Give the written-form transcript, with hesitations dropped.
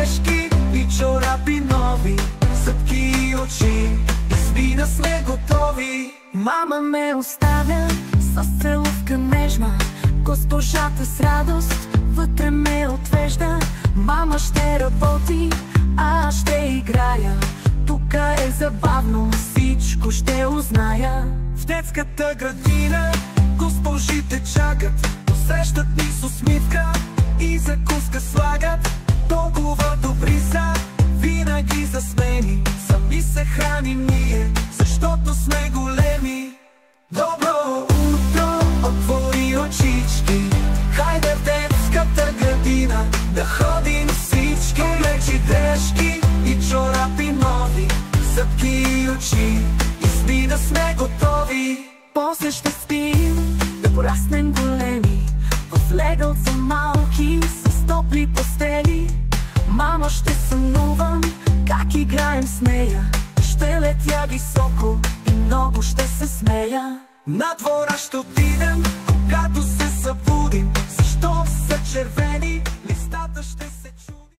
дрежки и чорапи нови, зъбки и очи, и с вина сме готови. Мама ме оставя с целувка нежна, госпожата с радост вътре ме отвежда. Мама ще работи, а аз ще играя, тука е забавно, всичко ще узная. В детската градина госпожите чакат, посрещат ни с усмивка и закуска слагат. Толкова добри са, винаги за смени, сами се храним ние, защото сме големи. Добро утро, отвори очички, хайде в детската градина да ходим всички. Облечи дрежки и чорапи нови, зъбки и очи, и с вина сме готови. После ще спим, да пораснем големи, в легалца малки с топли постели. Мама, ще сънувам как играем с нея, ще летя високо и много ще се смея. На двора ще отидем, когато се събудим, защо са червени листата, ще се